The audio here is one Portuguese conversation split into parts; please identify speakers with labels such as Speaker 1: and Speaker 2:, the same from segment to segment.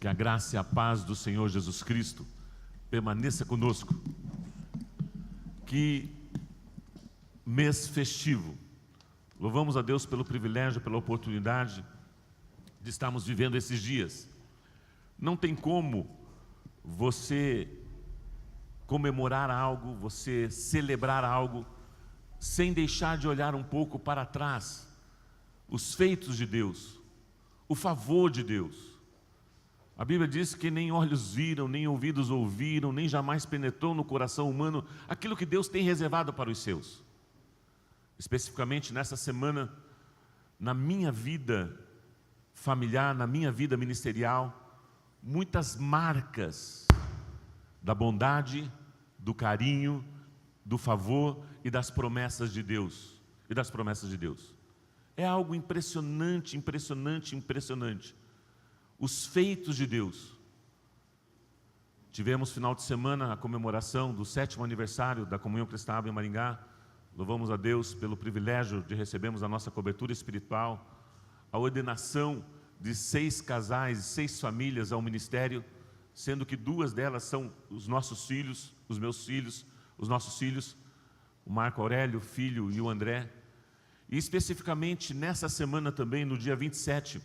Speaker 1: Que a graça e a paz do Senhor Jesus Cristo permaneça conosco. Que mês festivo. Louvamos a Deus pelo privilégio, pela oportunidade de estarmos vivendo esses dias. Não tem como você comemorar algo, você celebrar algo, sem deixar de olhar um pouco para trás, os feitos de Deus, o favor de Deus. A Bíblia diz que nem olhos viram, nem ouvidos ouviram, nem jamais penetrou no coração humano aquilo que Deus tem reservado para os seus. Especificamente nessa semana, na minha vida familiar, na minha vida ministerial, muitas marcas da bondade, do carinho, do favor e das promessas de Deus. É algo impressionante, impressionante, impressionante. Os feitos de Deus. Tivemos final de semana a comemoração do 7º aniversário da Comunhão Cristã em Maringá. Louvamos a Deus pelo privilégio de recebermos a nossa cobertura espiritual, a ordenação de 6 casais e 6 famílias ao ministério, sendo que 2 delas são os nossos filhos, os meus filhos, os nossos filhos, o Marco Aurélio, filho, e o André. E especificamente nessa semana também, no dia 27,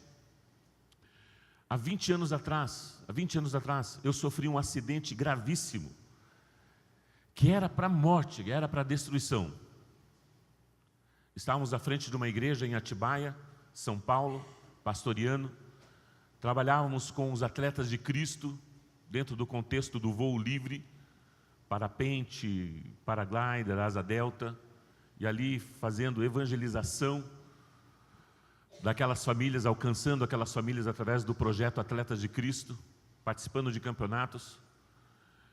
Speaker 1: há 20 anos atrás, eu sofri um acidente gravíssimo, que era para a morte, que era para a destruição. Estávamos à frente de uma igreja em Atibaia, São Paulo, pastoreando. Trabalhávamos com os atletas de Cristo, dentro do contexto do voo livre, parapente, paraglider, asa delta, e ali fazendo evangelização daquelas famílias, alcançando aquelas famílias através do projeto Atletas de Cristo, participando de campeonatos.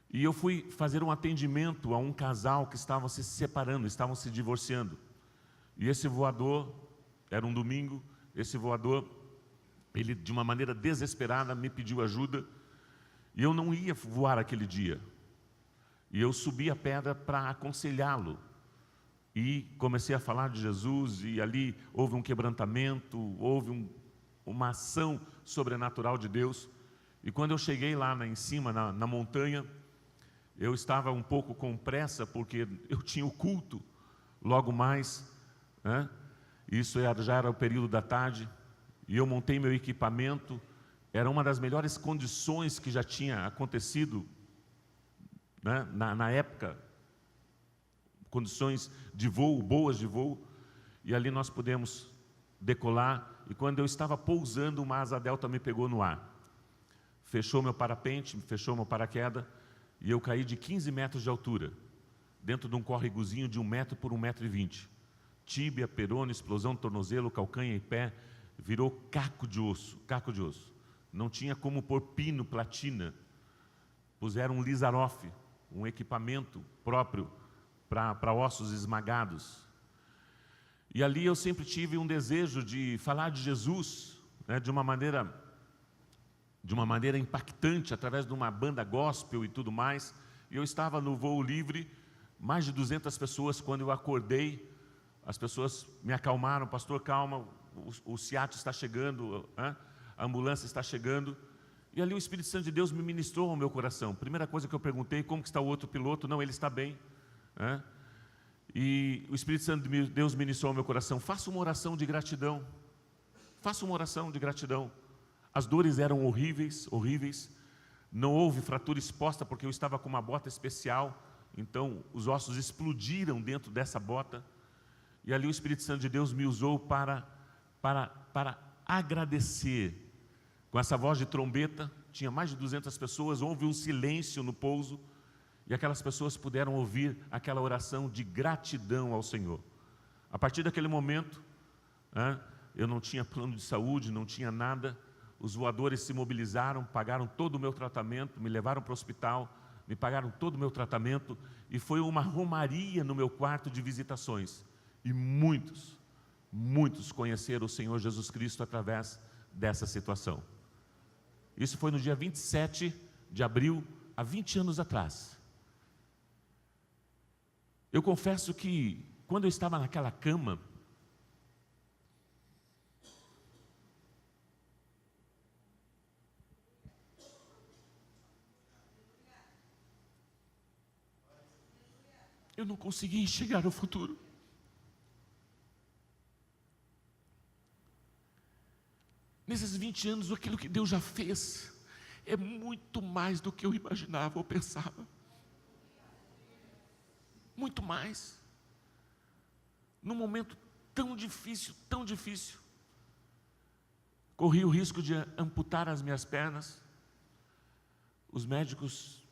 Speaker 1: E eu fui fazer um atendimento a um casal que estavam se separando, estavam se divorciando. E esse voador, era um domingo, esse voador, ele de uma maneira desesperada me pediu ajuda, e eu não ia voar aquele dia. E eu subi a pedra para aconselhá-lo. E comecei a falar de Jesus, e ali houve um quebrantamento, houve uma ação sobrenatural de Deus. E quando eu cheguei lá em cima, na montanha, eu estava um pouco com pressa, porque eu tinha o culto logo mais, né? Isso já era o período da tarde, e eu montei meu equipamento. Era uma das melhores condições que já tinha acontecido, né? Na época, condições de voo, boas de voo, e ali nós pudemos decolar. E quando eu estava pousando, uma asa delta me pegou no ar, fechou meu parapente, fechou meu paraquedas, e eu caí de 15 metros de altura, dentro de um córregozinho de 1 metro por 1,20 m. Tíbia, perona, explosão do tornozelo, calcanha e pé, virou caco de osso, não tinha como pôr pino, platina. Puseram um Lizaroff, um equipamento próprio para ossos esmagados. E ali eu sempre tive um desejo de falar de Jesus, né, de uma maneira impactante, através de uma banda gospel e tudo mais. E eu estava no voo livre, mais de 200 pessoas. Quando eu acordei, as pessoas me acalmaram: pastor, calma, o SEAT está chegando, a ambulância está chegando. E ali o Espírito Santo de Deus me ministrou ao meu coração. Primeira coisa que eu perguntei: como que está o outro piloto? Não, ele está bem. E o Espírito Santo de Deus ministrou ao meu coração: faça uma oração de gratidão. Faça uma oração de gratidão. As dores eram horríveis, horríveis. Não houve fratura exposta, porque eu estava com uma bota especial. Então os ossos explodiram dentro dessa bota. E ali o Espírito Santo de Deus me usou para agradecer. Com essa voz de trombeta, tinha mais de 200 pessoas, houve um silêncio no pouso, e aquelas pessoas puderam ouvir aquela oração de gratidão ao Senhor. A partir daquele momento, eu não tinha plano de saúde, não tinha nada. Os voadores se mobilizaram, pagaram todo o meu tratamento, me levaram para o hospital, me pagaram todo o meu tratamento, e foi uma romaria no meu quarto de visitações. E muitos conheceram o Senhor Jesus Cristo através dessa situação. Isso foi no dia 27 de abril, há 20 anos atrás. Eu confesso que, quando eu estava naquela cama, eu não conseguia enxergar o futuro. Nesses 20 anos, aquilo que Deus já fez é muito mais do que eu imaginava ou pensava. Muito mais. Num momento tão difícil, corri o risco de amputar as minhas pernas. Os médicos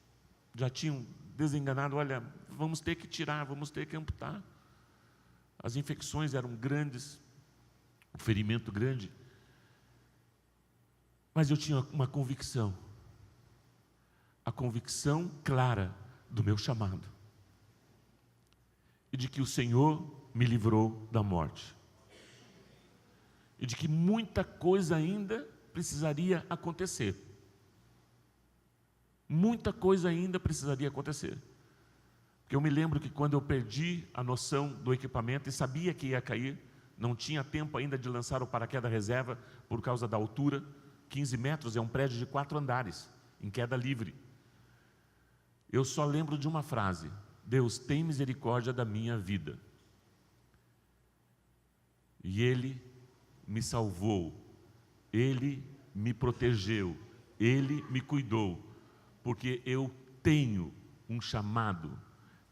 Speaker 1: já tinham desenganado, olha, vamos ter que tirar, vamos ter que amputar. As infecções eram grandes, o ferimento grande. Mas eu tinha uma convicção, a convicção clara do meu chamado, e de que o Senhor me livrou da morte, e de que muita coisa ainda precisaria acontecer. Muita coisa ainda precisaria acontecer. Porque eu me lembro que quando eu perdi a noção do equipamento e sabia que ia cair, não tinha tempo ainda de lançar o paraquedas reserva por causa da altura. 15 metros é um prédio de 4 andares, em queda livre. Eu só lembro de uma frase: Deus, tem misericórdia da minha vida. E Ele me salvou, Ele me protegeu, Ele me cuidou, porque eu tenho um chamado,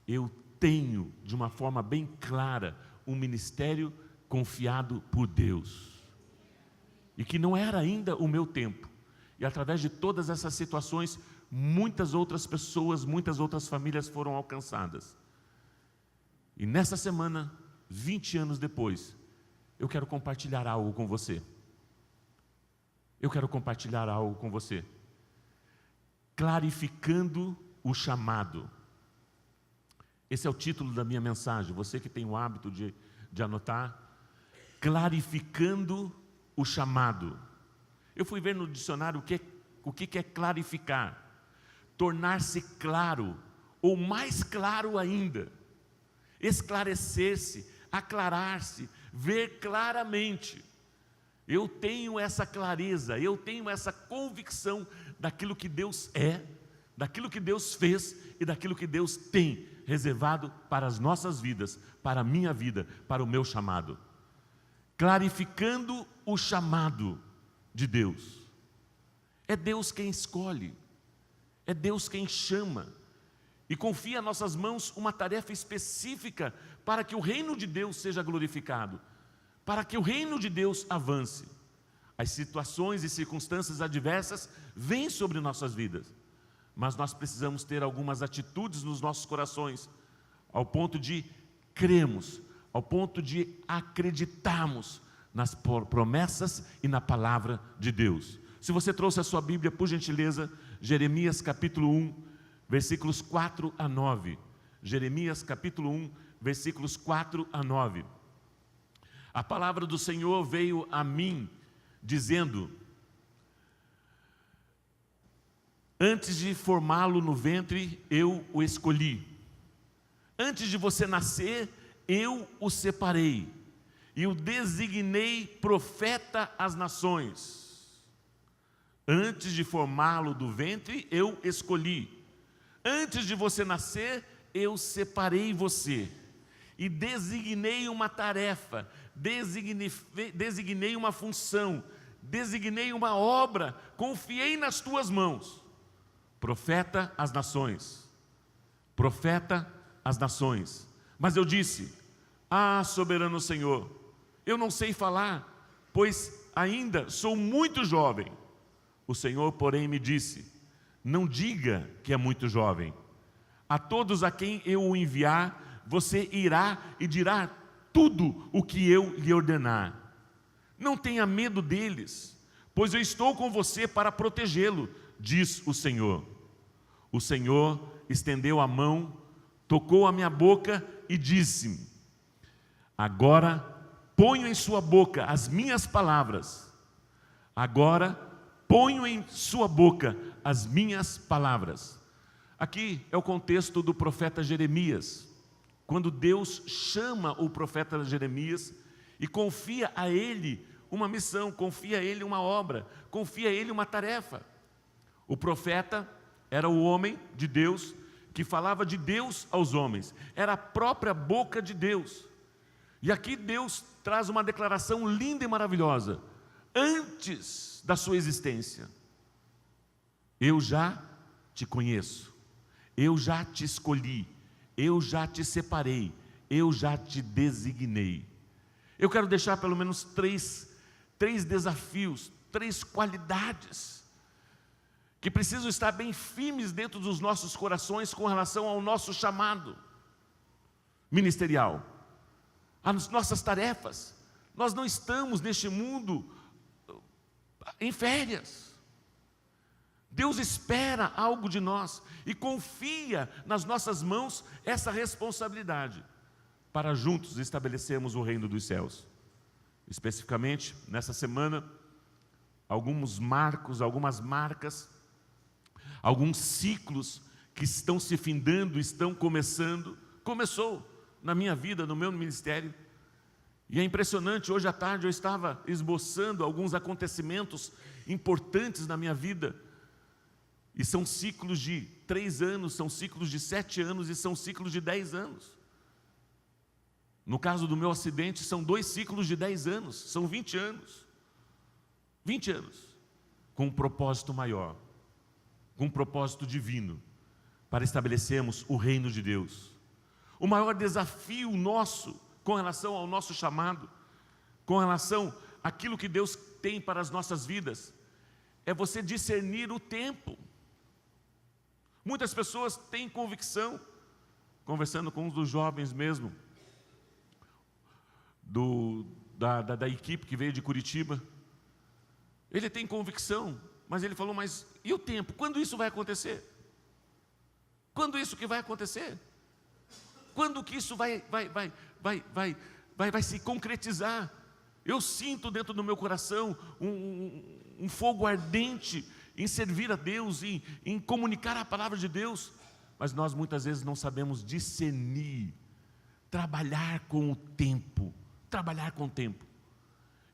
Speaker 1: eu tenho, de uma forma bem clara, um ministério confiado por Deus. E que não era ainda o meu tempo. E através de todas essas situações, muitas outras pessoas, muitas outras famílias foram alcançadas. E nessa semana, 20 anos depois, eu quero compartilhar algo com você. Eu quero compartilhar algo com você. Clarificando o chamado. Esse é o título da minha mensagem. Você que tem o hábito de anotar. Clarificando o chamado. Eu fui ver no dicionário o que é clarificar. Tornar-se claro, ou mais claro ainda. Esclarecer-se, aclarar-se, ver claramente. Eu tenho essa clareza, eu tenho essa convicção daquilo que Deus é, daquilo que Deus fez e daquilo que Deus tem reservado para as nossas vidas, para a minha vida, para o meu chamado. Clarificando o chamado de Deus. É Deus quem escolhe, é Deus quem chama e confia em nossas mãos uma tarefa específica para que o reino de Deus seja glorificado, para que o reino de Deus avance. As situações e circunstâncias adversas vêm sobre nossas vidas, mas nós precisamos ter algumas atitudes nos nossos corações, ao ponto de crermos, ao ponto de acreditarmos nas promessas e na palavra de Deus. Se você trouxe a sua Bíblia, por gentileza, Jeremias capítulo 1, versículos 4 a 9. Jeremias capítulo 1, versículos 4 a 9. A palavra do Senhor veio a mim, dizendo: antes de formá-lo no ventre, eu o escolhi. Antes de você nascer, eu o separei e o designei profeta às nações. Antes de formá-lo do ventre, eu escolhi. Antes de você nascer, eu separei você e designei uma tarefa, designei uma função, designei uma obra, confiei nas tuas mãos. Profeta às nações, profeta às nações. Mas eu disse: ah, soberano Senhor, eu não sei falar, pois ainda sou muito jovem. O Senhor, porém, me disse: não diga que é muito jovem. A todos a quem eu o enviar, você irá e dirá tudo o que eu lhe ordenar. Não tenha medo deles, pois eu estou com você para protegê-lo, diz o Senhor. O Senhor estendeu a mão, tocou a minha boca e disse-me: agora ponho em sua boca as minhas palavras. Agora ponho em sua boca as minhas palavras. Aqui é o contexto do profeta Jeremias, quando Deus chama o profeta Jeremias e confia a ele uma missão, confia a ele uma obra, confia a ele uma tarefa. O profeta era o homem de Deus que falava de Deus aos homens, era a própria boca de Deus. E aqui Deus traz uma declaração linda e maravilhosa, antes da sua existência. Eu já te conheço, eu já te escolhi, eu já te separei, eu já te designei. Eu quero deixar pelo menos três desafios, 3 qualidades que precisam estar bem firmes dentro dos nossos corações com relação ao nosso chamado ministerial, às nossas tarefas. Nós não estamos neste mundo em férias. Deus espera algo de nós e confia nas nossas mãos essa responsabilidade para juntos estabelecermos o reino dos céus. Especificamente, nessa semana, alguns marcos, algumas marcas, alguns ciclos que estão se findando, estão começando. Começou na minha vida, no meu ministério. E é impressionante, hoje à tarde eu estava esboçando alguns acontecimentos importantes na minha vida. E são ciclos de 3 anos, são ciclos de 7 anos e são ciclos de 10 anos. No caso do meu acidente, são 2 ciclos de 10 anos, são 20 anos. 20 anos, com um propósito maior, com um propósito divino, para estabelecermos o reino de Deus. O maior desafio nosso, com relação ao nosso chamado, com relação àquilo que Deus tem para as nossas vidas, é você discernir o tempo. Muitas pessoas têm convicção, conversando com um dos jovens mesmo, da equipe que veio de Curitiba, ele tem convicção, mas ele falou, mas e o tempo? Quando isso vai acontecer? Quando isso que vai acontecer? Quando que isso vai se concretizar? Eu sinto dentro do meu coração um fogo ardente em servir a Deus, em comunicar a palavra de Deus, mas nós muitas vezes não sabemos discernir, trabalhar com o tempo,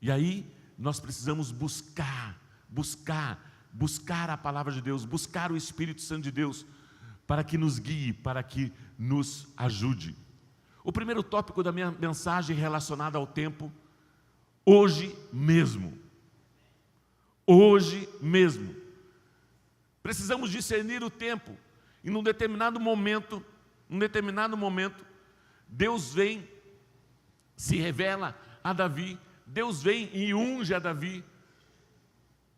Speaker 1: e aí nós precisamos buscar a palavra de Deus, buscar o Espírito Santo de Deus, para que nos guie, para que nos ajude. O primeiro tópico da minha mensagem relacionado ao tempo, hoje mesmo. Hoje mesmo. Precisamos discernir o tempo. E num determinado momento, Deus vem, se revela a Davi. Deus vem e unge a Davi.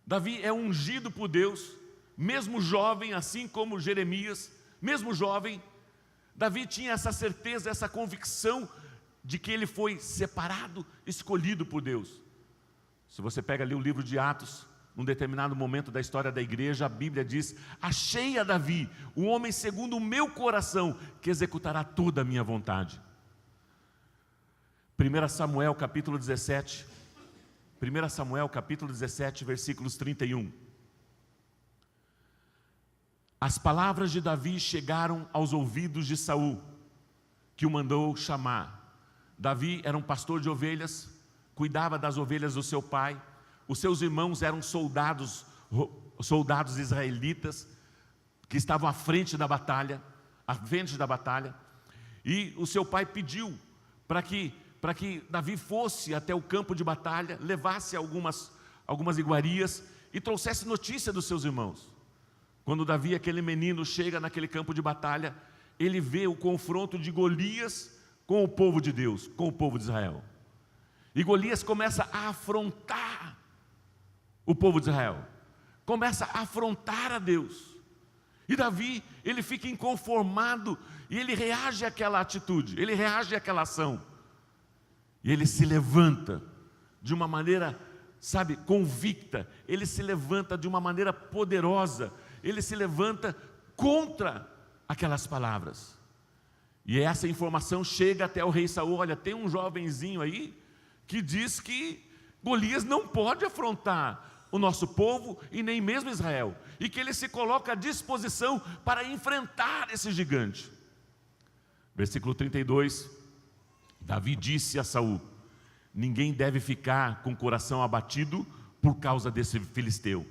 Speaker 1: Davi é ungido por Deus, mesmo jovem, assim como Jeremias, mesmo jovem. Davi tinha essa certeza, essa convicção de que ele foi separado, escolhido por Deus. Se você pega ali o livro de Atos, num determinado momento da história da igreja, a Bíblia diz: achei a Davi, um homem segundo o meu coração, que executará toda a minha vontade. 1 Samuel capítulo 17, versículos 31. As palavras de Davi chegaram aos ouvidos de Saul, que o mandou chamar. Davi era um pastor de ovelhas, cuidava das ovelhas do seu pai. Os seus irmãos eram soldados israelitas, que estavam à frente da batalha, e o seu pai pediu para que Davi fosse até o campo de batalha, levasse algumas iguarias e trouxesse notícia dos seus irmãos. Quando Davi, aquele menino, chega naquele campo de batalha, ele vê o confronto de Golias com o povo de Deus, com o povo de Israel. E Golias começa a afrontar o povo de Israel, começa a afrontar a Deus. E Davi, ele fica inconformado e ele reage àquela atitude, ele reage àquela ação. E ele se levanta de uma maneira, convicta, ele se levanta de uma maneira poderosa, ele se levanta contra aquelas palavras. E essa informação chega até o rei Saul: olha, tem um jovenzinho aí que diz que Golias não pode afrontar o nosso povo e nem mesmo Israel, e que ele se coloca à disposição para enfrentar esse gigante. Versículo 32, Davi disse a Saul: ninguém deve ficar com o coração abatido por causa desse filisteu.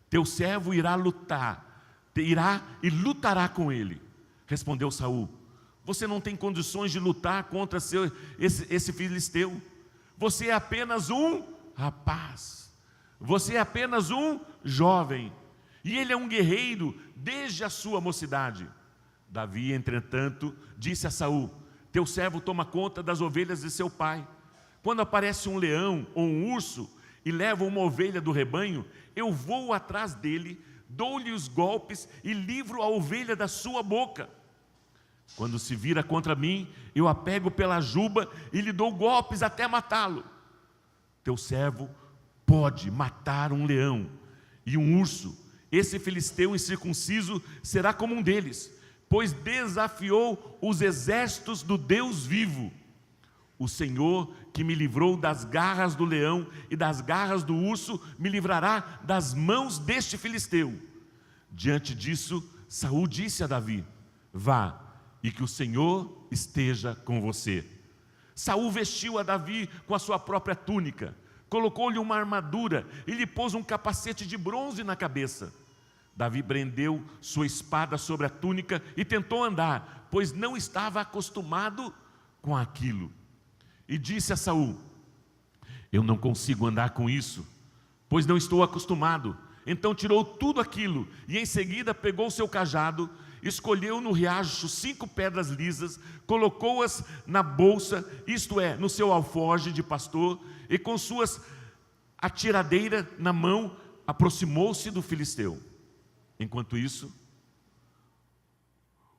Speaker 1: Teu servo irá e lutará com ele. Respondeu Saul: você não tem condições de lutar contra esse filisteu. Você é apenas um rapaz. Você é apenas um jovem. E ele é um guerreiro desde a sua mocidade. Davi, entretanto, disse a Saul: teu servo toma conta das ovelhas de seu pai. Quando aparece um leão ou um urso e leva uma ovelha do rebanho, eu vou atrás dele, dou-lhe os golpes e livro a ovelha da sua boca. Quando se vira contra mim, eu a pego pela juba e lhe dou golpes até matá-lo. Teu servo pode matar um leão e um urso. Esse filisteu incircunciso será como um deles, pois desafiou os exércitos do Deus vivo. O Senhor que me livrou das garras do leão e das garras do urso, me livrará das mãos deste filisteu. Diante disso, Saul disse a Davi: vá, e que o Senhor esteja com você. Saul vestiu a Davi com a sua própria túnica, colocou-lhe uma armadura e lhe pôs um capacete de bronze na cabeça. Davi prendeu sua espada sobre a túnica e tentou andar, pois não estava acostumado com aquilo. E disse a Saul: eu não consigo andar com isso, pois não estou acostumado. Então tirou tudo aquilo e em seguida pegou seu cajado, escolheu no riacho 5 pedras lisas, colocou-as na bolsa, isto é, no seu alforje de pastor, e com suas atiradeiras na mão, aproximou-se do filisteu. Enquanto isso,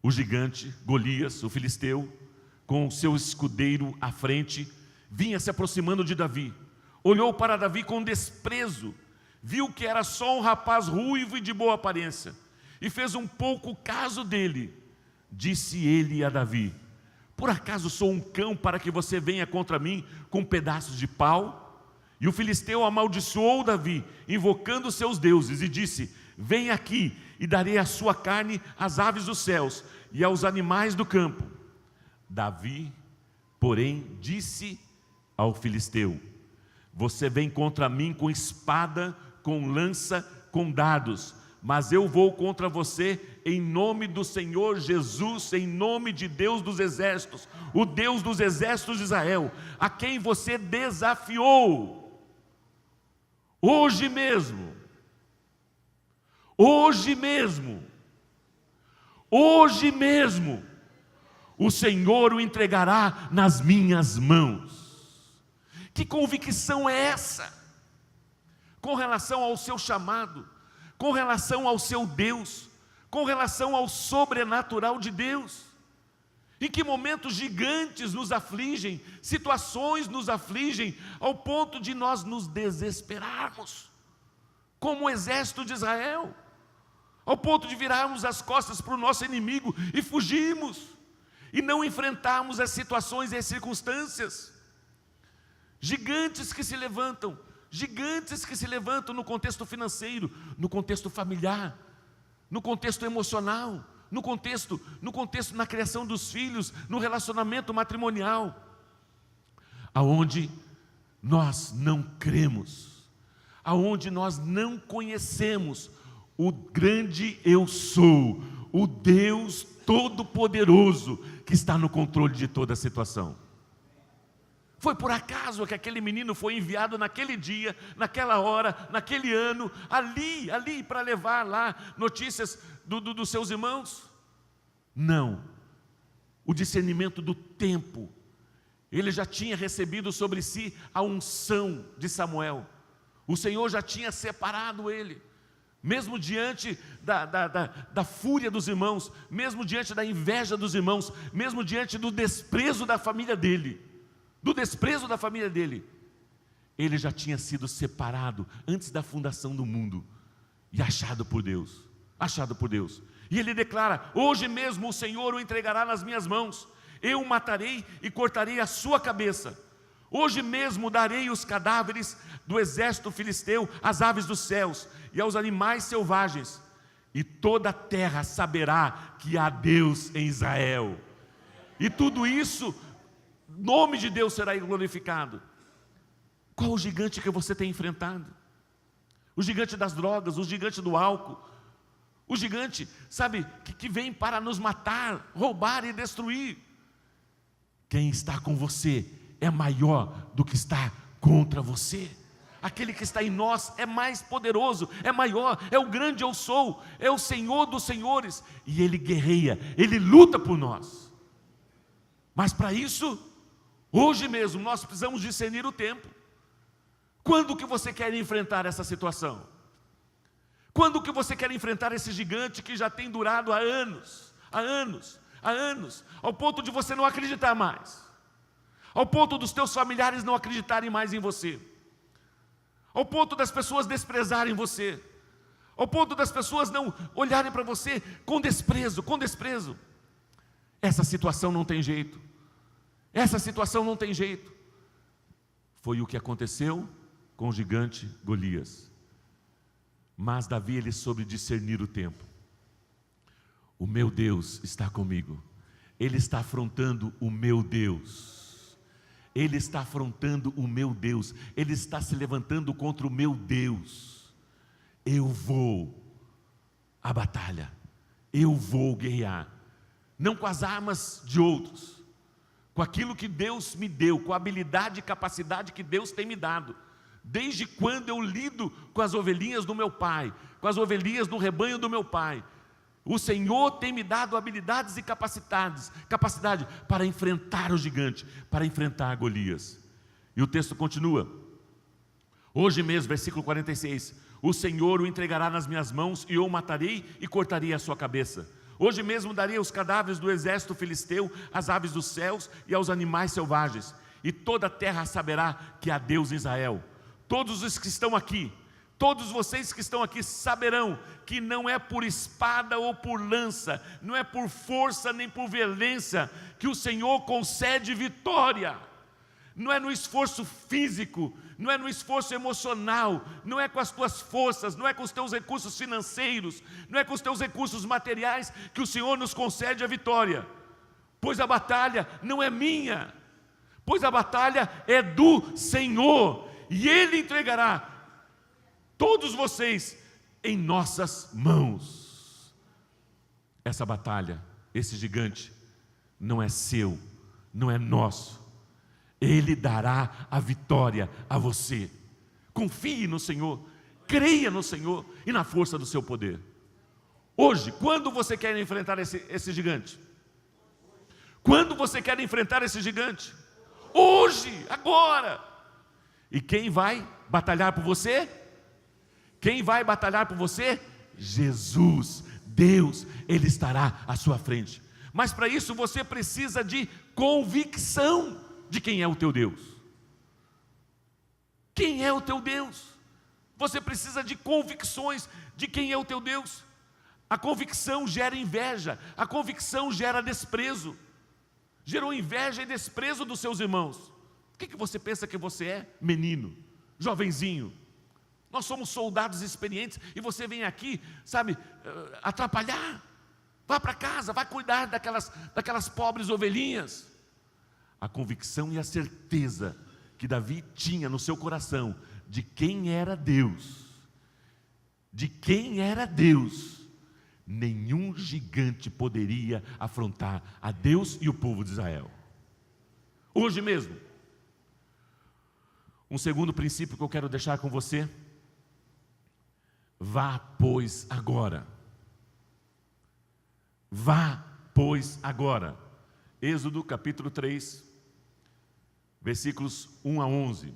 Speaker 1: o gigante Golias, o filisteu, com o seu escudeiro à frente, vinha se aproximando de Davi. Olhou para Davi com desprezo, viu que era só um rapaz ruivo e de boa aparência, e fez um pouco caso dele. Disse ele a Davi: por acaso sou um cão para que você venha contra mim com pedaços de pau? E o filisteu amaldiçoou Davi, invocando seus deuses, e disse: vem aqui, e darei a sua carne às aves dos céus e aos animais do campo. Davi, porém, disse ao filisteu: você vem contra mim com espada, com lança, com dardos, mas eu vou contra você em nome do Senhor Jesus, em nome de Deus dos exércitos, o Deus dos exércitos de Israel, a quem você desafiou. Hoje mesmo, o Senhor o entregará nas minhas mãos. Que convicção é essa? Com relação ao seu chamado, com relação ao seu Deus, com relação ao sobrenatural de Deus. Em que momentos gigantes nos afligem, situações nos afligem, ao ponto de nós nos desesperarmos, como o exército de Israel, ao ponto de virarmos as costas para o nosso inimigo e fugirmos, e não enfrentarmos as situações e as circunstâncias. Gigantes que se levantam no contexto financeiro, no contexto familiar, no contexto emocional, no contexto na criação dos filhos, no relacionamento matrimonial, aonde nós não cremos, aonde nós não conhecemos o grande eu sou, o Deus Todo-Poderoso que está no controle de toda a situação. Foi por acaso que aquele menino foi enviado naquele dia, naquela hora, naquele ano, ali para levar lá notícias dos seus irmãos? Não. O discernimento do tempo. Ele já tinha recebido sobre si a unção de Samuel. O Senhor já tinha separado ele. Mesmo diante da fúria dos irmãos, mesmo diante da inveja dos irmãos, mesmo diante do desprezo da família dele, ele já tinha sido separado antes da fundação do mundo e achado por Deus. E ele declara: hoje mesmo o Senhor o entregará nas minhas mãos, eu o matarei e cortarei a sua cabeça. Hoje mesmo darei os cadáveres do exército filisteu às aves dos céus e aos animais selvagens, e toda a terra saberá que há Deus em Israel. E tudo isso, o nome de Deus será glorificado. Qual o gigante que você tem enfrentado? O gigante das drogas, o gigante do álcool, O gigante, sabe, que vem para nos matar, roubar e destruir. Quem está com você é maior do que está contra você. Aquele que está em nós é mais poderoso, é maior, é o grande eu sou, é o Senhor dos senhores. E Ele guerreia, Ele luta por nós. Mas para isso, hoje mesmo, nós precisamos discernir o tempo. Quando que você quer enfrentar essa situação? Quando que você quer enfrentar esse gigante que já tem durado há anos, ao ponto de você não acreditar mais, ao ponto dos teus familiares não acreditarem mais em você, ao ponto das pessoas desprezarem você, ao ponto das pessoas não olharem para você com desprezo. Essa situação não tem jeito. Foi o que aconteceu com o gigante Golias. Mas Davi, ele soube discernir o tempo. O meu Deus está comigo. Ele está afrontando o meu Deus. Ele está afrontando o meu Deus. Ele está se levantando contra o meu Deus. Eu vou à batalha. Eu vou guerrear. Não com as armas de outros, com aquilo que Deus me deu, com a habilidade e capacidade que Deus tem me dado. Desde quando eu lido com as ovelhinhas do meu pai, com as ovelhinhas do rebanho do meu pai, o Senhor tem me dado habilidades e capacidade para enfrentar o gigante, para enfrentar Golias. E o texto continua. Hoje mesmo, versículo 46, o Senhor o entregará nas minhas mãos e eu o matarei e cortarei a sua cabeça. Hoje mesmo darei os cadáveres do exército filisteu, às aves dos céus e aos animais selvagens. E toda a terra saberá que há Deus em Israel. Todos os que estão aqui, todos vocês que estão aqui saberão que não é por espada ou por lança, não é por força nem por violência que o Senhor concede vitória. Não é no esforço físico, não é no esforço emocional, não é com as tuas forças, não é com os teus recursos financeiros, não é com os teus recursos materiais que o Senhor nos concede a vitória. Pois a batalha não é minha, pois a batalha é do Senhor, e Ele entregará todos vocês em nossas mãos. Essa batalha, esse gigante, não é seu, não é nosso. Ele dará a vitória a você. Confie no Senhor, creia no Senhor e na força do seu poder. Hoje, quando você quer enfrentar esse gigante? Quando você quer enfrentar esse gigante? Hoje, agora. E quem vai batalhar por você? Quem vai batalhar por você? Jesus, Deus, Ele estará à sua frente. Mas para isso você precisa de convicção de quem é o teu Deus. Quem é o teu Deus? Você precisa de convicções de quem é o teu Deus. A convicção gera inveja, a convicção gera desprezo. Gerou inveja e desprezo dos seus irmãos. O que você pensa que você é? Menino, jovenzinho. Nós somos soldados experientes e você vem aqui, sabe, atrapalhar. Vá para casa, vai cuidar daquelas pobres ovelhinhas. A convicção e a certeza que Davi tinha no seu coração de quem era Deus, nenhum gigante poderia afrontar a Deus e o povo de Israel. Hoje mesmo, um segundo princípio que eu quero deixar com você: vá, pois, agora. Vá, pois, agora. Êxodo capítulo 3, versículos 1 a 11.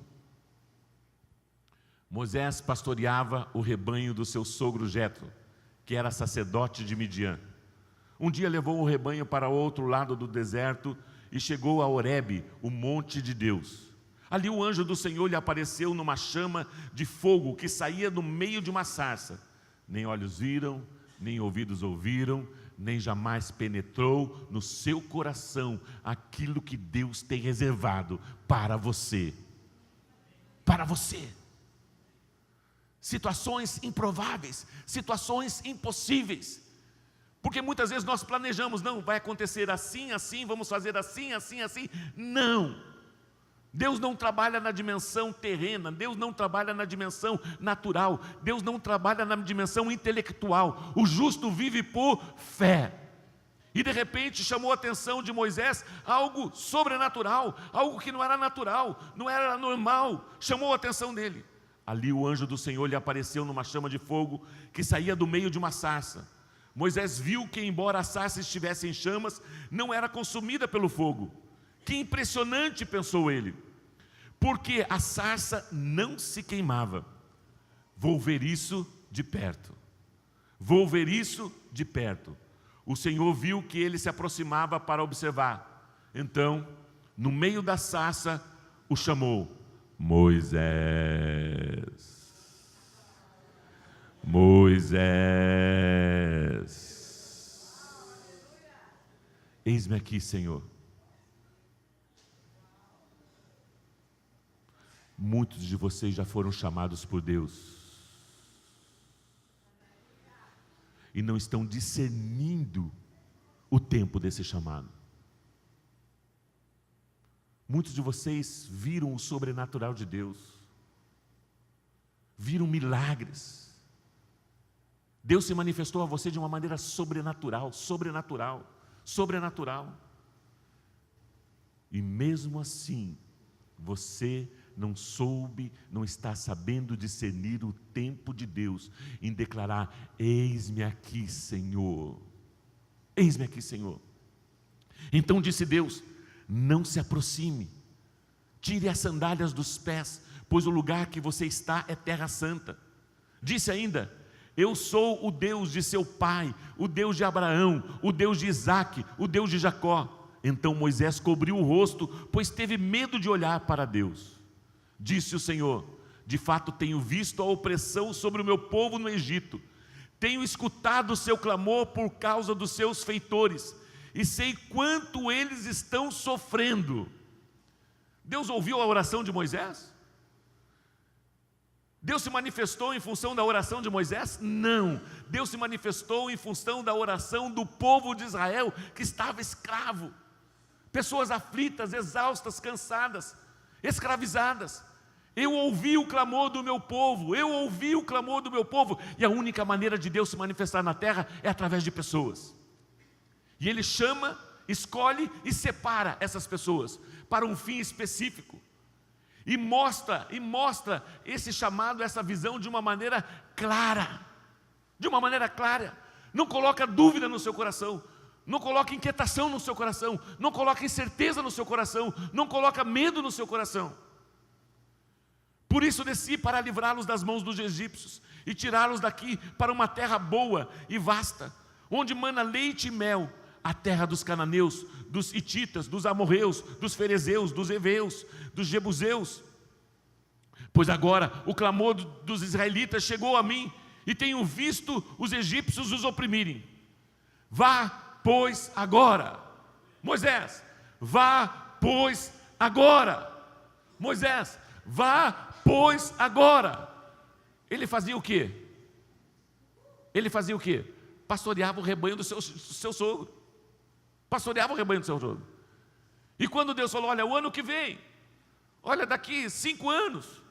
Speaker 1: Moisés pastoreava o rebanho do seu sogro Jetro, que era sacerdote de Midian. Um dia levou o rebanho para o outro lado do deserto e chegou a Horebe, o monte de Deus. Ali o anjo do Senhor lhe apareceu numa chama de fogo que saía do meio de uma sarça. Nem olhos viram, nem ouvidos ouviram, nem jamais penetrou no seu coração aquilo que Deus tem reservado para você. Para você. Situações improváveis, situações impossíveis. Porque muitas vezes nós planejamos, não, vai acontecer assim, assim, vamos fazer assim, assim, assim. Não. Deus não trabalha na dimensão terrena, Deus não trabalha na dimensão natural, Deus não trabalha na dimensão intelectual. O justo vive por fé. E de repente chamou a atenção de Moisés algo sobrenatural, algo que não era natural, não era normal, chamou a atenção dele. Ali o anjo do Senhor lhe apareceu numa chama de fogo que saía do meio de uma sarça. Moisés viu que, embora a sarça estivesse em chamas, não era consumida pelo fogo. Que impressionante, pensou ele, porque a sarça não se queimava. Vou ver isso de perto. Vou ver isso de perto. O Senhor viu que ele se aproximava para observar. Então, no meio da sarça, o chamou: Moisés, Moisés. Eis-me aqui, Senhor. Muitos de vocês já foram chamados por Deus e não estão discernindo o tempo desse chamado. Muitos de vocês viram o sobrenatural de Deus, viram milagres. Deus se manifestou a você de uma maneira sobrenatural, sobrenatural, sobrenatural. E mesmo assim, você não soube, não está sabendo discernir o tempo de Deus em declarar: eis-me aqui, Senhor. Eis-me aqui, Senhor. Então disse Deus: não se aproxime, tire as sandálias dos pés, pois o lugar que você está é terra santa. Disse ainda: eu sou o Deus de seu pai, o Deus de Abraão, o Deus de Isaque, o Deus de Jacó. Então Moisés cobriu o rosto, pois teve medo de olhar para Deus. Disse o Senhor: de fato tenho visto a opressão sobre o meu povo no Egito, tenho escutado o seu clamor por causa dos seus feitores, e sei quanto eles estão sofrendo. Deus ouviu a oração de Moisés? Deus se manifestou em função da oração de Moisés? Não. Deus se manifestou em função da oração do povo de Israel, que estava escravo. Pessoas aflitas, exaustas, cansadas, escravizadas. Eu ouvi o clamor do meu povo, eu ouvi o clamor do meu povo. E a única maneira de Deus se manifestar na terra é através de pessoas. E Ele chama, escolhe e separa essas pessoas para um fim específico. E mostra esse chamado, essa visão de uma maneira clara. De uma maneira clara. Não coloca dúvida no seu coração. Não coloca inquietação no seu coração. Não coloca incerteza no seu coração. Não coloca medo no seu coração. Por isso desci para livrá-los das mãos dos egípcios e tirá-los daqui para uma terra boa e vasta, onde mana leite e mel, a terra dos cananeus, dos hititas, dos amorreus, dos ferezeus, dos heveus, dos jebuseus. Pois agora o clamor dos israelitas chegou a mim, e tenho visto os egípcios os oprimirem. Vá, pois, agora. Moisés, vá, pois, agora. Moisés, vá, pois, agora. Ele fazia o quê? Ele fazia o quê? Pastoreava o rebanho do seu sogro. Pastoreava o rebanho do seu sogro. E quando Deus falou: olha, o ano que vem, olha, daqui 5 anos,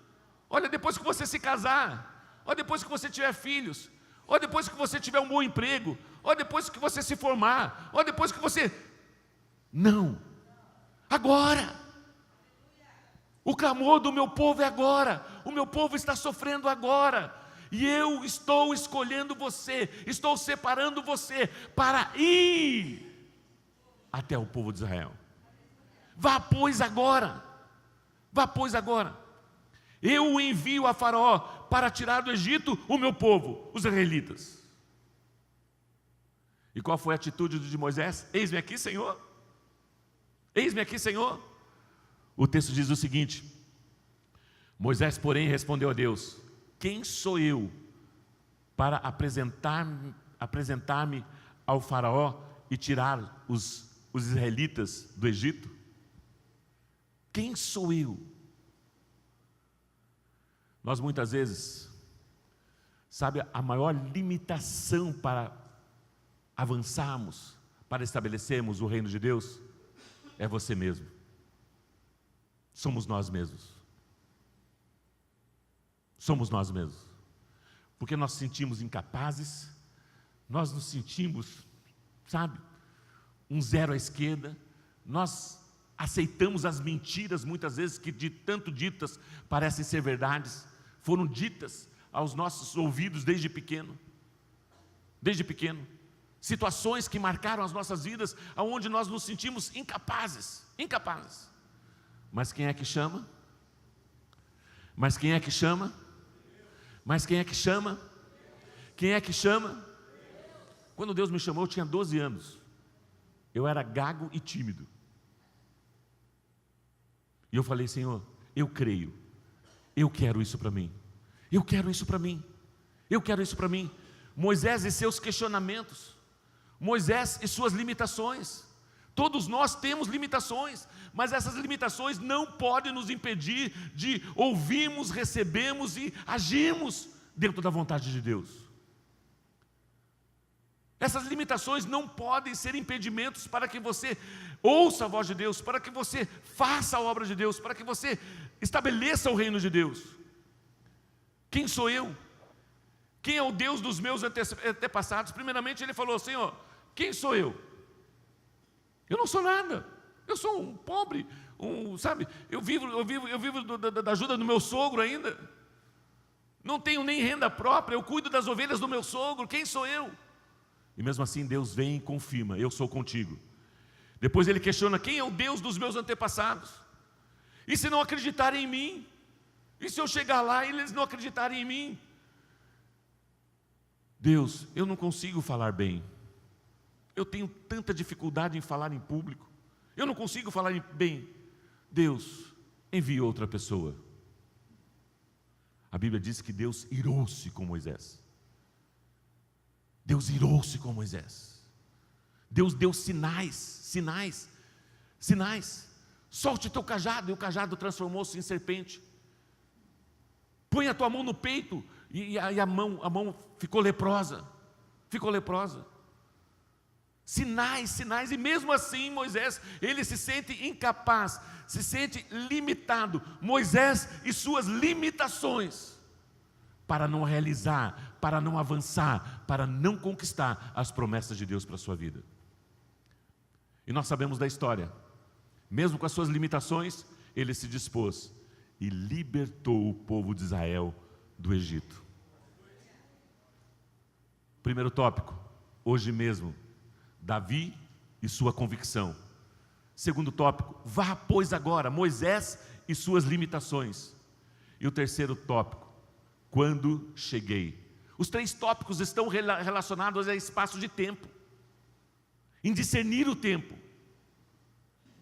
Speaker 1: olha, depois que você se casar, olha, depois que você tiver filhos, olha, depois que você tiver um bom emprego, olha, depois que você se formar, olha, depois que você... Não, agora. O clamor do meu povo é agora. O meu povo está sofrendo agora. E eu estou escolhendo você, estou separando você para ir até o povo de Israel. Vá, pois, agora. Vá, pois, agora. Eu o envio a Faraó para tirar do Egito o meu povo, os israelitas. E qual foi a atitude de Moisés? Eis-me aqui, Senhor. Eis-me aqui, Senhor. O texto diz o seguinte: Moisés, porém, respondeu a Deus: quem sou eu para apresentar-me ao Faraó e tirar os israelitas do Egito? Quem sou eu? Nós muitas vezes, sabe, a maior limitação para avançarmos, para estabelecermos o reino de Deus, é você mesmo. somos nós mesmos. Somos nós mesmos. Porque nós nos sentimos incapazes, nós nos sentimos, sabe, um zero à esquerda, nós aceitamos as mentiras, muitas vezes, que de tanto ditas parecem ser verdades, foram ditas aos nossos ouvidos desde pequeno. Desde pequeno. Situações que marcaram as nossas vidas, onde nós nos sentimos incapazes. Mas quem é que chama? Mas quem é que chama? Mas quem é que chama? Quem é que chama? Quando Deus me chamou, eu tinha 12 anos. Eu era gago e tímido. E eu falei: Senhor, eu creio. Eu quero isso para mim. Eu quero isso para mim. Eu quero isso para mim. Moisés e seus questionamentos. Moisés e suas limitações. Todos nós temos limitações, mas essas limitações não podem nos impedir de ouvirmos, recebemos e agirmos dentro da vontade de Deus. Essas limitações não podem ser impedimentos para que você ouça a voz de Deus, para que você faça a obra de Deus, para que você estabeleça o reino de Deus. Quem sou eu? Quem é o Deus dos meus antepassados? Primeiramente ele falou: Senhor, quem sou eu? Eu não sou nada, eu sou um pobre, sabe, eu vivo da ajuda do meu sogro ainda, não tenho nem renda própria, eu cuido das ovelhas do meu sogro, quem sou eu? E mesmo assim Deus vem e confirma: eu sou contigo. Depois ele questiona: quem é o Deus dos meus antepassados? E se não acreditarem em mim? E se eu chegar lá e eles não acreditarem em mim? Deus, eu não consigo falar bem. Eu tenho tanta dificuldade em falar em público. Eu não consigo falar bem. Deus, envie outra pessoa. A Bíblia diz que Deus irou-se com Moisés. Deus irou-se com Moisés. Deus deu sinais. Solte teu cajado, e o cajado transformou-se em serpente. Põe a tua mão no peito, e a mão ficou leprosa. Sinais, e mesmo assim Moisés, ele se sente incapaz, se sente limitado. Moisés e suas limitações, para não realizar, para não avançar, para não conquistar as promessas de Deus para a sua vida. E nós sabemos da história, mesmo com as suas limitações, ele se dispôs e libertou o povo de Israel do Egito. Primeiro tópico, hoje mesmo, Davi e sua convicção. Segundo tópico, vá pois agora, Moisés e suas limitações. E o terceiro tópico, quando cheguei. Os três tópicos estão relacionados a espaço de tempo, em discernir o tempo,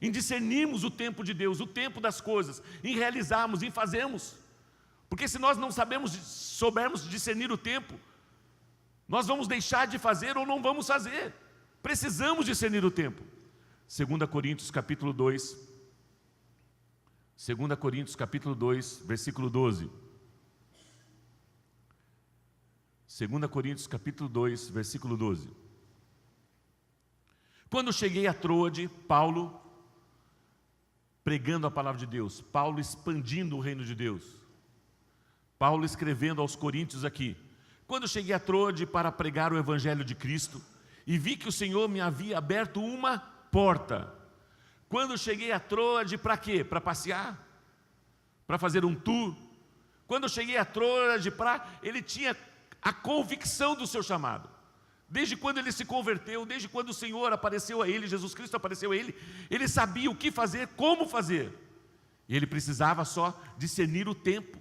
Speaker 1: em discernirmos o tempo de Deus, o tempo das coisas, em realizarmos, em fazermos. Porque se nós não soubermos discernir o tempo, nós vamos deixar de fazer ou não vamos fazer. Precisamos discernir o tempo. 2 Coríntios capítulo 2, versículo 12. 2 Coríntios capítulo 2, versículo 12. Quando cheguei a Troade, Paulo pregando a palavra de Deus, Paulo expandindo o reino de Deus, Paulo escrevendo aos Coríntios aqui: quando cheguei a Troade para pregar o evangelho de Cristo, e vi que o Senhor me havia aberto uma porta. Quando cheguei a Troade, para quê? Para passear? Para fazer um tour? Quando cheguei a Troade, ele tinha a convicção do seu chamado. Desde quando ele se converteu, desde quando o Senhor apareceu a ele, Jesus Cristo apareceu a ele, ele sabia o que fazer, como fazer. E ele precisava só discernir o tempo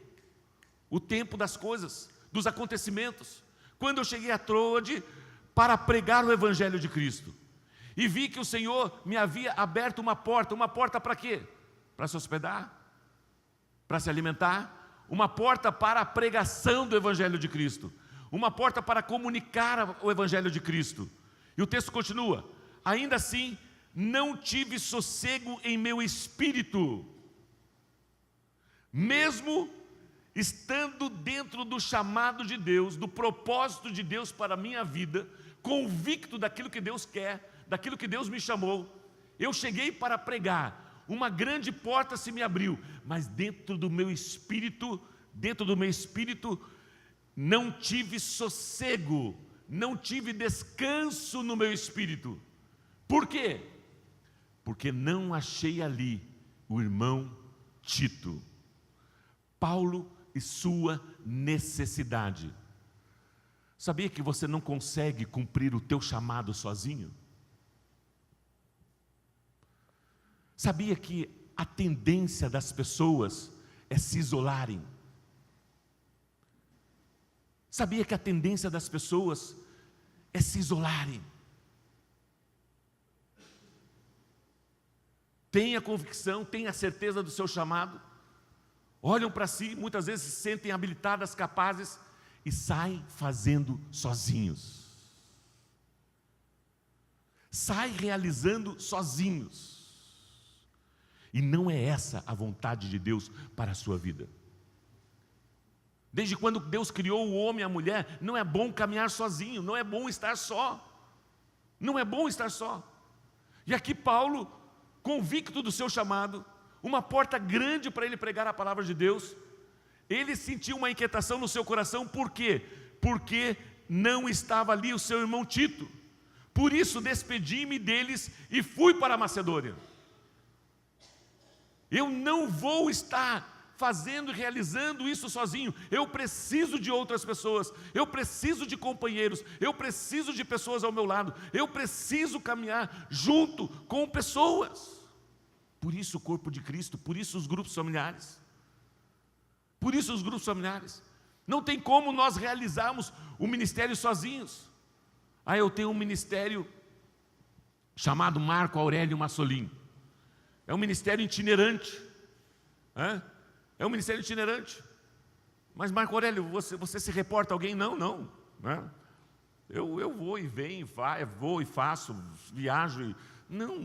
Speaker 1: das coisas, dos acontecimentos. Quando eu cheguei a Troade para pregar o evangelho de Cristo, e vi que o Senhor me havia aberto uma porta para quê? Para se hospedar, para se alimentar, uma porta para a pregação do evangelho de Cristo, uma porta para comunicar o evangelho de Cristo. E o texto continua: ainda assim não tive sossego em meu espírito, mesmo estando dentro do chamado de Deus, do propósito de Deus para a minha vida, convicto daquilo que Deus quer, daquilo que Deus me chamou. Eu cheguei para pregar uma grande porta se me abriu, mas dentro do meu espírito, não tive sossego, não tive descanso no meu espírito. Por quê? Porque não achei ali o irmão Tito. Paulo e sua necessidade. Sabia que você não consegue cumprir o teu chamado sozinho? Sabia que a tendência das pessoas é se isolarem? Sabia que a tendência das pessoas é se isolarem? Tenha convicção, tenha certeza do seu chamado, olham para si, muitas vezes se sentem habilitadas, capazes, e saem fazendo sozinhos. Saem realizando sozinhos. E não é essa a vontade de Deus para a sua vida. Desde quando Deus criou o homem e a mulher, não é bom caminhar sozinho, não é bom estar só. Não é bom estar só. E aqui Paulo, convicto do seu chamado, uma porta grande para ele pregar a palavra de Deus, ele sentiu uma inquietação no seu coração. Por quê? Porque não estava ali o seu irmão Tito. Por isso despedi-me deles e fui para a Macedônia. Eu não vou estar fazendo e realizando isso sozinho. Eu preciso de outras pessoas, eu preciso de companheiros, eu preciso de pessoas ao meu lado, eu preciso caminhar junto com pessoas. Por isso o corpo de Cristo, por isso os grupos familiares. Por isso os grupos familiares. Não tem como nós realizarmos o ministério sozinhos. Eu tenho um ministério chamado Marco Aurélio Massolin. É um ministério itinerante. É um ministério itinerante. Mas Marco Aurélio, você se reporta a alguém? Não. Eu vou e venho, vou e faço, viajo. Não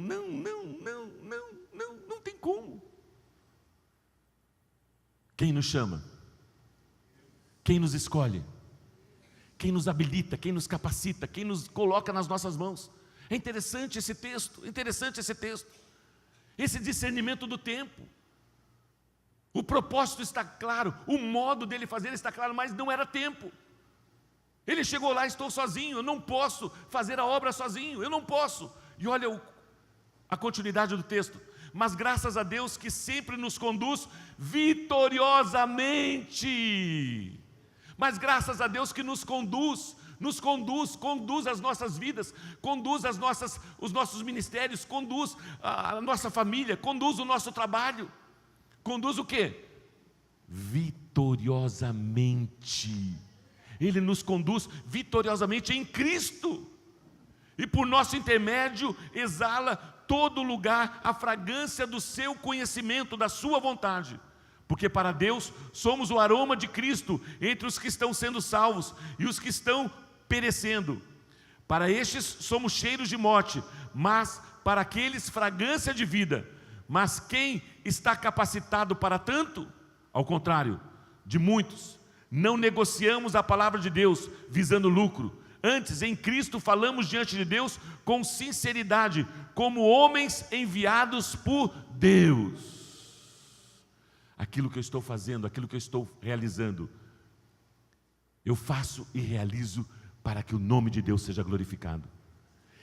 Speaker 1: tem como. Quem nos chama? Quem nos escolhe? Quem nos habilita? Quem nos capacita? Quem nos coloca nas nossas mãos? É interessante esse texto, esse discernimento do tempo. O propósito está claro, o modo dele fazer está claro, mas não era tempo. Ele chegou lá: estou sozinho, eu não posso fazer a obra sozinho, eu não posso. E olha a continuidade do texto. Mas graças a Deus que sempre nos conduz vitoriosamente. Mas graças a Deus que nos conduz as nossas vidas, conduz os nossos ministérios, conduz a nossa família, conduz o nosso trabalho. Conduz o quê? Vitoriosamente. Ele nos conduz vitoriosamente em Cristo. E por nosso intermédio exala todo lugar a fragrância do seu conhecimento, da sua vontade. Porque para Deus somos o aroma de Cristo entre os que estão sendo salvos e os que estão perecendo. Para estes somos cheiros de morte, mas para aqueles fragrância de vida. Mas quem está capacitado para tanto? Ao contrário, de muitos, não negociamos a palavra de Deus visando lucro. Antes, em Cristo, falamos diante de Deus com sinceridade, como homens enviados por Deus. Aquilo que eu estou fazendo, aquilo que eu estou realizando, eu faço e realizo para que o nome de Deus seja glorificado.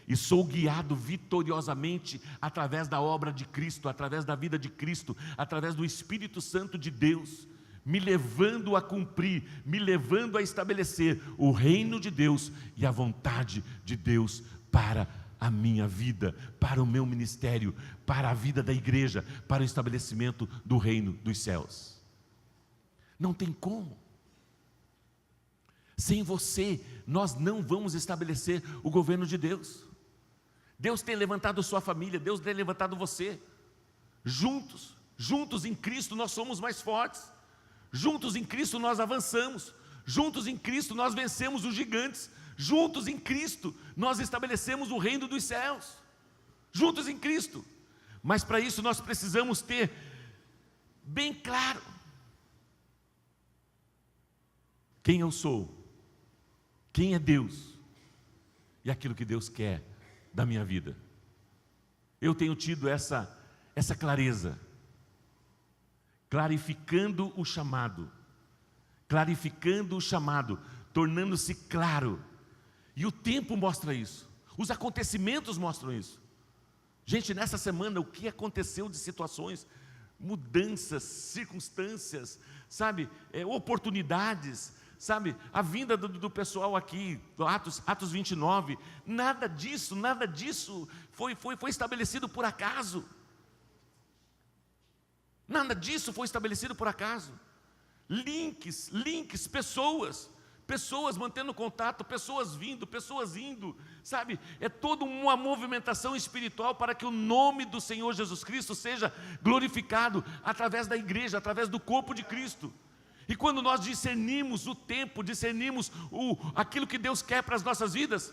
Speaker 1: E sou guiado vitoriosamente através da obra de Cristo, através da vida de Cristo, através do Espírito Santo de Deus, me levando a cumprir, me levando a estabelecer o reino de Deus e a vontade de Deus para a minha vida, para o meu ministério, para a vida da igreja, para o estabelecimento do reino dos céus. Não tem como. Sem você, nós não vamos estabelecer o governo de Deus. Deus tem levantado sua família, Deus tem levantado você. Juntos em Cristo nós somos mais fortes. Juntos em Cristo nós avançamos. Juntos em Cristo nós vencemos os gigantes. Juntos em Cristo nós estabelecemos o reino dos céus. Juntos em Cristo. Mas para isso nós precisamos ter bem claro quem eu sou, quem é Deus e aquilo que Deus quer da minha vida. Eu tenho tido essa essa clareza, clarificando o chamado, tornando-se claro. E o tempo mostra isso, os acontecimentos mostram isso. Gente, nessa semana, o que aconteceu de situações, mudanças, circunstâncias, sabe, oportunidades, sabe, a vinda do pessoal aqui, do Atos 29, nada disso foi estabelecido por acaso. Nada disso foi estabelecido por acaso. Links, pessoas mantendo contato, pessoas vindo, pessoas indo, sabe? É toda uma movimentação espiritual para que o nome do Senhor Jesus Cristo seja glorificado através da igreja, através do corpo de Cristo. E quando nós discernimos o tempo, discernimos aquilo que Deus quer para as nossas vidas,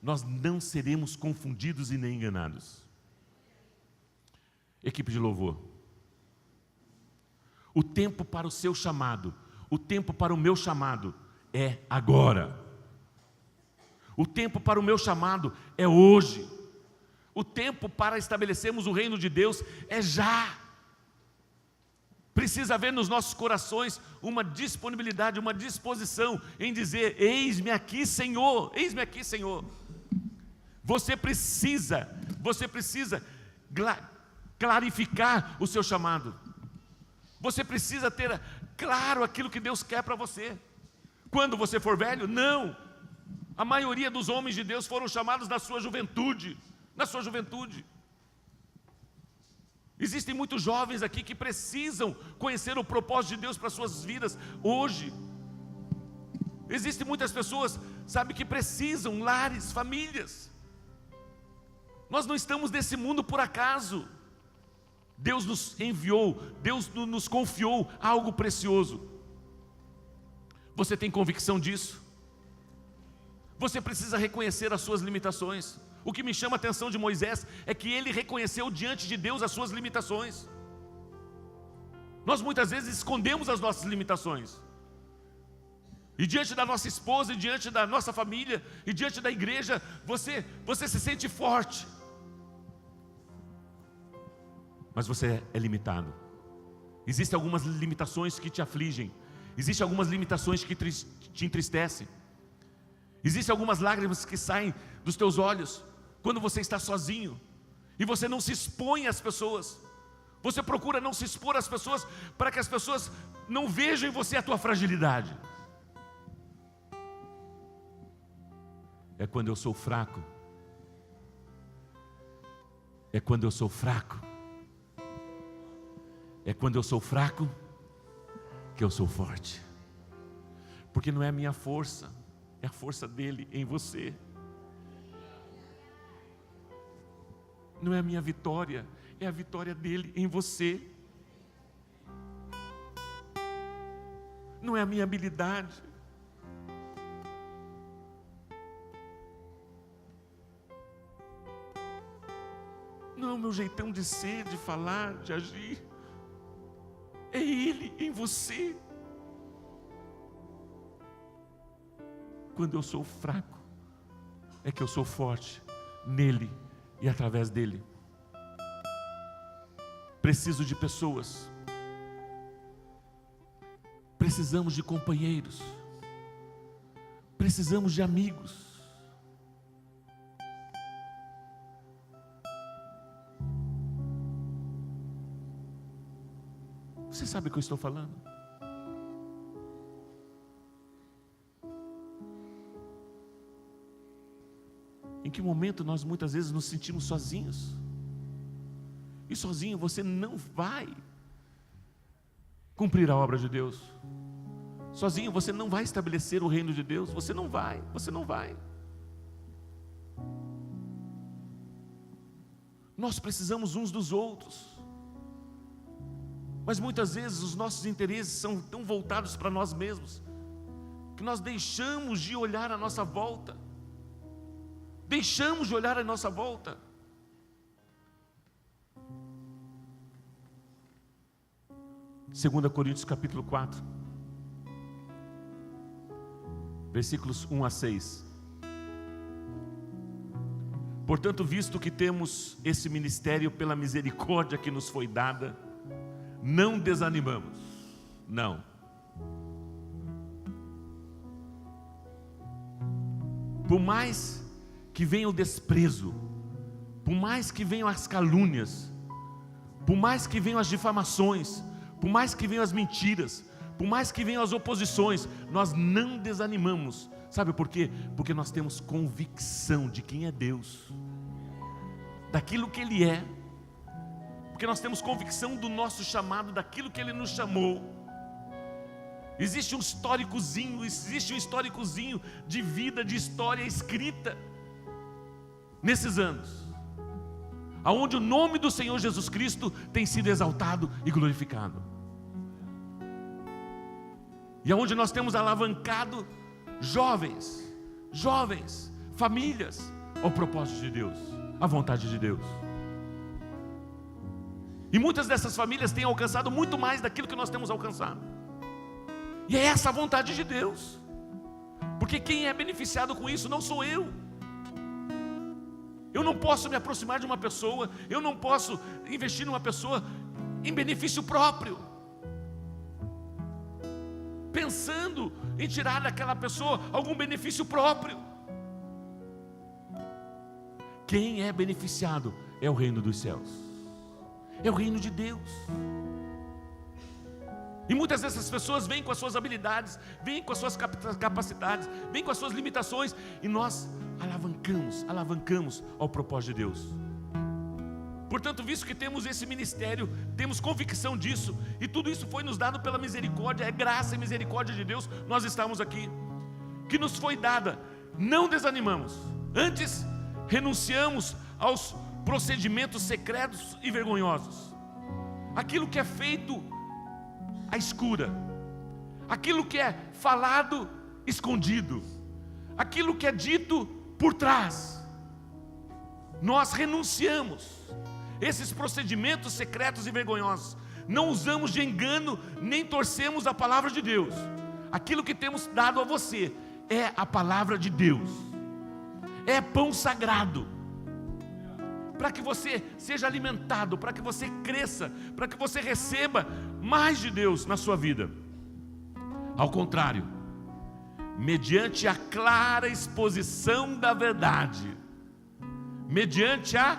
Speaker 1: nós não seremos confundidos e nem enganados. Equipe de louvor, o tempo para o seu chamado, o tempo para o meu chamado é agora. O tempo para o meu chamado é hoje. O tempo para estabelecermos o reino de Deus é já. Precisa haver nos nossos corações uma disponibilidade, uma disposição em dizer: eis-me aqui, Senhor, eis-me aqui, Senhor. Você precisa clarificar o seu chamado. Você precisa ter claro aquilo que Deus quer para você. Quando você for velho? Não. A maioria dos homens de Deus foram chamados na sua juventude. Na sua juventude. Existem muitos jovens aqui que precisam conhecer o propósito de Deus para suas vidas hoje. Existem muitas pessoas, sabe, que precisam, lares, famílias. Nós não estamos nesse mundo por acaso. Deus nos enviou, Deus nos confiou algo precioso. Você tem convicção disso? Você precisa reconhecer as suas limitações. O que me chama a atenção de Moisés é que ele reconheceu diante de Deus as suas limitações. Nós muitas vezes escondemos as nossas limitações. E diante da nossa esposa, e diante da nossa família, e diante da igreja, você se sente forte. Mas você é limitado. Existem algumas limitações que te afligem. Existem algumas limitações que te entristecem. Existem algumas lágrimas que saem dos teus olhos quando você está sozinho e você não se expõe às pessoas. Você procura não se expor às pessoas para que as pessoas não vejam em você a tua fragilidade. É quando eu sou fraco. É quando eu sou fraco. É quando eu sou fraco que eu sou forte. Porque não é a minha força, é a força dele em você. Não é a minha vitória, é a vitória dele em você. Não é a minha habilidade. Não é o meu jeitão de ser, de falar, de agir. É ele em você. Quando eu sou fraco, é que eu sou forte nele e através dele. Preciso de pessoas. Precisamos de companheiros. Precisamos de amigos. Você sabe o que eu estou falando? Em que momento nós muitas vezes nos sentimos sozinhos? E sozinho você não vai cumprir a obra de Deus. Sozinho você não vai estabelecer o reino de Deus. Você não vai. Nós precisamos uns dos outros. Mas muitas vezes os nossos interesses são tão voltados para nós mesmos, que nós deixamos de olhar à nossa volta. Deixamos de olhar à nossa volta. Segunda Coríntios capítulo 4, versículos 1 a 6. Portanto, visto que temos esse ministério pela misericórdia que nos foi dada, não desanimamos, não. Por mais que venha o desprezo, por mais que venham as calúnias, por mais que venham as difamações, por mais que venham as mentiras, por mais que venham as oposições, nós não desanimamos. Sabe por quê? Porque nós temos convicção de quem é Deus, daquilo que Ele é, porque nós temos convicção do nosso chamado, daquilo que Ele nos chamou. Existe um históricozinho de vida, de história escrita nesses anos, aonde o nome do Senhor Jesus Cristo tem sido exaltado e glorificado, e aonde nós temos alavancado jovens, famílias, ao propósito de Deus, à vontade de Deus. E muitas dessas famílias têm alcançado muito mais daquilo que nós temos alcançado. E é essa a vontade de Deus, porque quem é beneficiado com isso não sou eu. Eu não posso me aproximar de uma pessoa, eu não posso investir numa pessoa em benefício próprio, pensando em tirar daquela pessoa algum benefício próprio. Quem é beneficiado é o reino dos céus, é o reino de Deus. E muitas dessas pessoas vêm com as suas habilidades, vêm com as suas capacidades, vêm com as suas limitações, e nós alavancamos ao propósito de Deus. Portanto, visto que temos esse ministério, temos convicção disso, e tudo isso foi nos dado pela misericórdia, é graça e misericórdia de Deus, nós estamos aqui, que nos foi dada, não desanimamos, antes renunciamos aos procedimentos secretos e vergonhosos, aquilo que é feito à escura, aquilo que é falado escondido, aquilo que é dito por trás. Nós renunciamos esses procedimentos secretos e vergonhosos, não usamos de engano, nem torcemos a palavra de Deus. Aquilo que temos dado a você é a palavra de Deus, é pão sagrado, para que você seja alimentado, para que você cresça, para que você receba mais de Deus na sua vida. Ao contrário, mediante a clara exposição da verdade, mediante a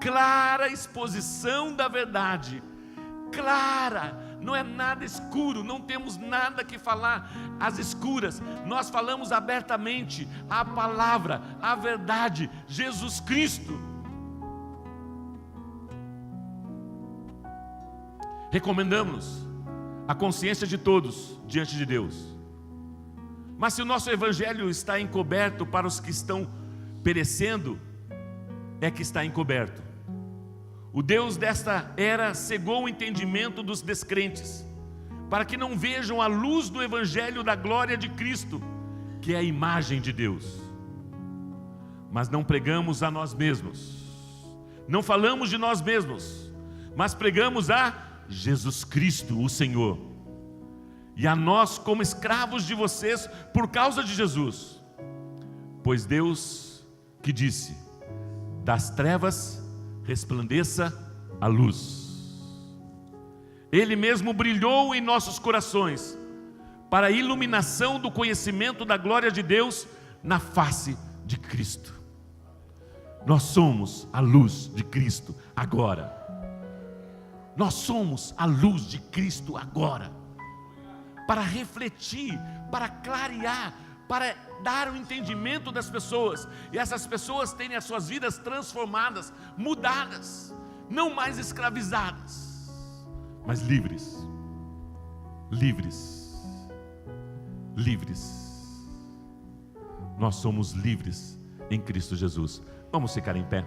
Speaker 1: clara exposição da verdade, clara, não é nada escuro, não temos nada que falar às escuras, nós falamos abertamente a palavra, a verdade, Jesus Cristo. Recomendamos a consciência de todos diante de Deus. Mas se o nosso evangelho está encoberto para os que estão perecendo, é que está encoberto. O Deus desta era cegou o entendimento dos descrentes, para que não vejam a luz do evangelho da glória de Cristo, que é a imagem de Deus. Mas não pregamos a nós mesmos, não falamos de nós mesmos, mas pregamos a Jesus Cristo, o Senhor, e a nós como escravos de vocês por causa de Jesus. Pois Deus que disse: das trevas resplandeça a luz, Ele mesmo brilhou em nossos corações para a iluminação do conhecimento da glória de Deus na face de Cristo. Nós somos a luz de Cristo agora. Nós somos a luz de Cristo agora, para refletir, para clarear, para dar o entendimento das pessoas, e essas pessoas terem as suas vidas transformadas, mudadas, não mais escravizadas, mas livres, livres, livres. Nós somos livres em Cristo Jesus. Vamos ficar em pé.